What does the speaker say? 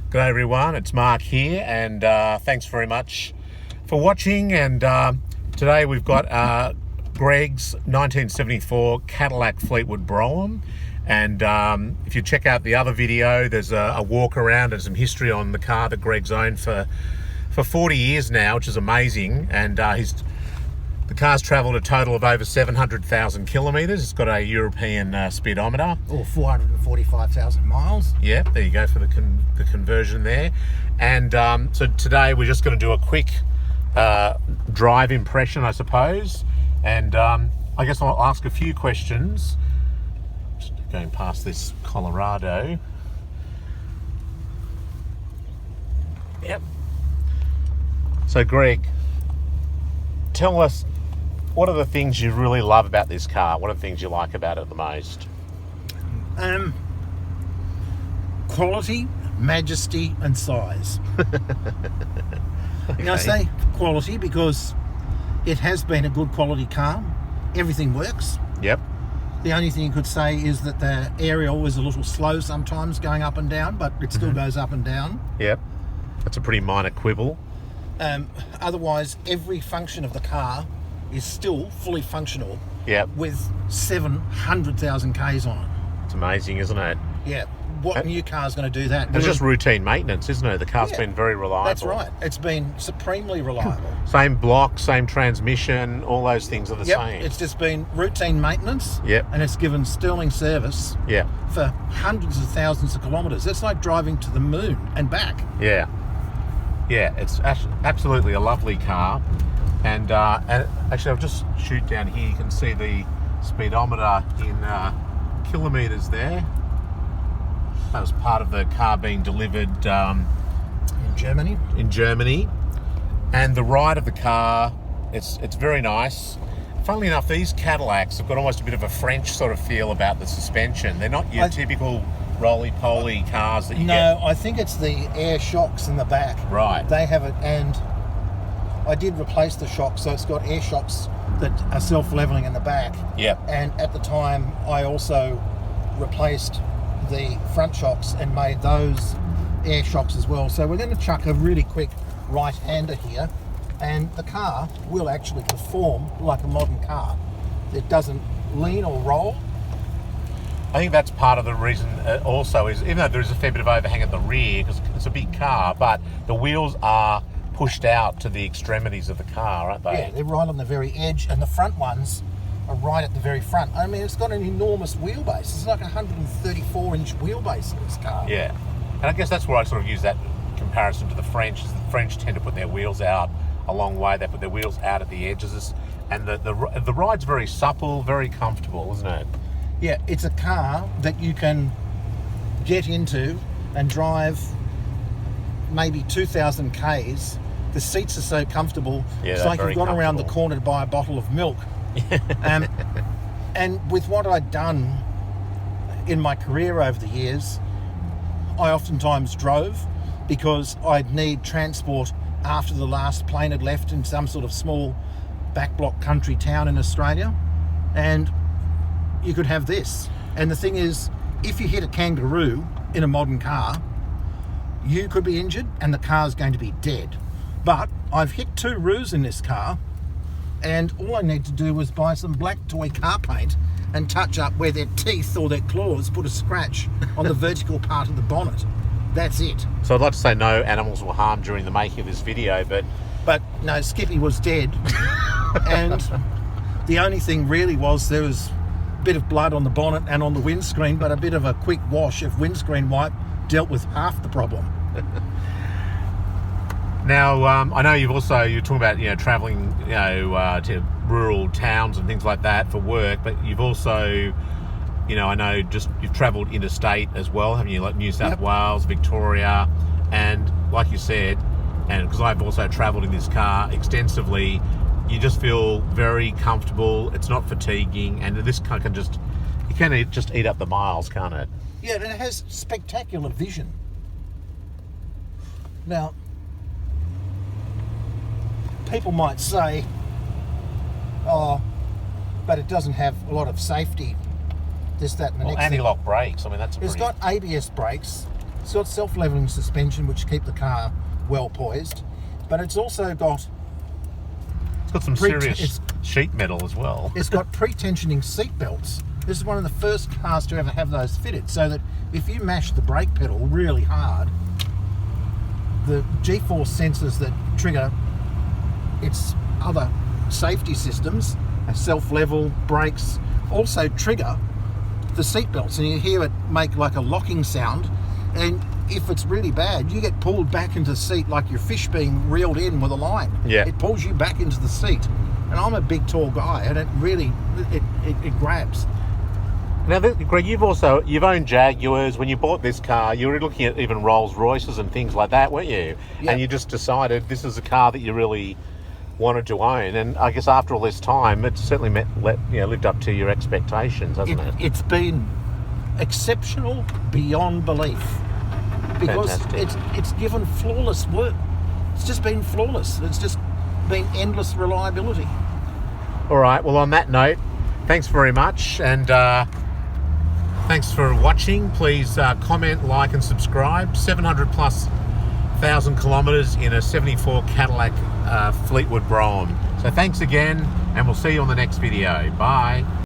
G'day everyone, it's Mark here, and thanks very much for watching. And today we've got Greg's 1974 Cadillac Fleetwood Brougham. And if you check out the other video, there's a walk around and some history on the car that Greg's owned for 40 years now, which is amazing. And the car's travelled a total of over 700,000 kilometres. It's got a European speedometer. Or 445,000 miles. Yeah, there you go for the conversion there. And so today we're just going to do a quick drive impression, I suppose. And I guess I'll ask a few questions. Just going past this Colorado. Yep. So Greg, tell us, what are the things you really love about this car? What are the things you like about it the most? Quality, majesty, and size. And I say quality because it has been a good quality car. Everything works. Yep. The only thing you could say is that the aerial is a little slow sometimes going up and down, but it still goes up and down. Yep. That's a pretty minor quibble. Otherwise, every function of the car is still fully functional. Yep. With 700,000 Ks on it. It's amazing, isn't it? Yeah. What new car is going to do that? It's just routine maintenance, isn't it? The car's been very reliable. That's right. It's been supremely reliable. Same block, same transmission, all those things are the same. It's just been routine maintenance. Yep. And it's given sterling service. Yeah. For hundreds of thousands of kilometres. It's like driving to the moon and back. Yeah. Yeah, it's absolutely a lovely car. And actually, I'll just shoot down here. You can see the speedometer in kilometres there. That was part of the car being delivered in Germany. In Germany, and the ride of the car, it's very nice. Funnily enough, these Cadillacs have got almost a bit of a French sort of feel about the suspension. They're not your typical roly-poly cars that you get. No, I think it's the air shocks in the back. Right. They have it, and I did replace the shocks, so it's got air shocks that are self-leveling in the back. Yep. And at the time, I also replaced the front shocks and made those air shocks as well. So we're going to chuck a really quick right-hander here, and the car will actually perform like a modern car. It doesn't lean or roll. I think that's part of the reason also is, even though there is a fair bit of overhang at the rear, because it's a big car, but the wheels are pushed out to the extremities of the car, aren't they? Yeah, they're right on the very edge, and the front ones are right at the very front. I mean, it's got an enormous wheelbase. It's like a 134-inch wheelbase in this car. Yeah, and I guess that's where I sort of use that comparison to the French. Is the French tend to put their wheels out a long way. They put their wheels out at the edges, and the ride's very supple, very comfortable, isn't it? Yeah, it's a car that you can get into and drive maybe 2,000 Ks. The seats are so comfortable. Yeah, it's like you've gone around the corner to buy a bottle of milk. And with what I'd done in my career over the years, I oftentimes drove because I'd need transport after the last plane had left in some sort of small backblock country town in Australia. And you could have this. And the thing is, if you hit a kangaroo in a modern car, you could be injured and the car's going to be dead. But I've hit 2 roos in this car, and all I need to do was buy some black toy car paint and touch up where their teeth or their claws put a scratch on the vertical part of the bonnet. That's it. So I'd like to say no animals were harmed during the making of this video, but no, Skippy was dead. And the only thing really was there was a bit of blood on the bonnet and on the windscreen, but a bit of a quick wash of windscreen wipe dealt with half the problem. Now, I know you're talking about, travelling, to rural towns and things like that for work, but you've also, I know you've travelled interstate as well, haven't you? Like New South Wales, Victoria, and like you said, and because I've also travelled in this car extensively, you just feel very comfortable. It's not fatiguing, and this car can just eat up the miles, can't it? Yeah, and it has spectacular vision. Now, people might say, oh, but it doesn't have a lot of safety, this, that, and the next thing. Anti-lock brakes, I mean, that's It's got ABS brakes, It's got self-leveling suspension, which keep the car well poised, but it's also got some serious sheet metal as well. It's got pre-tensioning seat belts. This is one of the first cars to ever have those fitted, so that if you mash the brake pedal really hard, the G-force sensors that trigger its other safety systems, self-level, brakes, also trigger the seat belts, and you hear it make like a locking sound, and if it's really bad, you get pulled back into the seat like your fish being reeled in with a line. Yeah. It pulls you back into the seat. And I'm a big, tall guy, and it really, it grabs. Now, Greg, you've owned Jaguars. When you bought this car, you were looking at even Rolls Royces and things like that, weren't you? Yep. And you just decided this is a car that you really wanted to own. And I guess after all this time, it's certainly lived up to your expectations, hasn't it? It's been exceptional beyond belief. Because it's given flawless work. It's just been flawless. It's just been endless reliability. All right. Well, on that note, thanks very much, and thanks for watching. Please comment, like, and subscribe. 700,000+ kilometres in a '74 Cadillac Fleetwood Brougham. So thanks again, and we'll see you on the next video. Bye.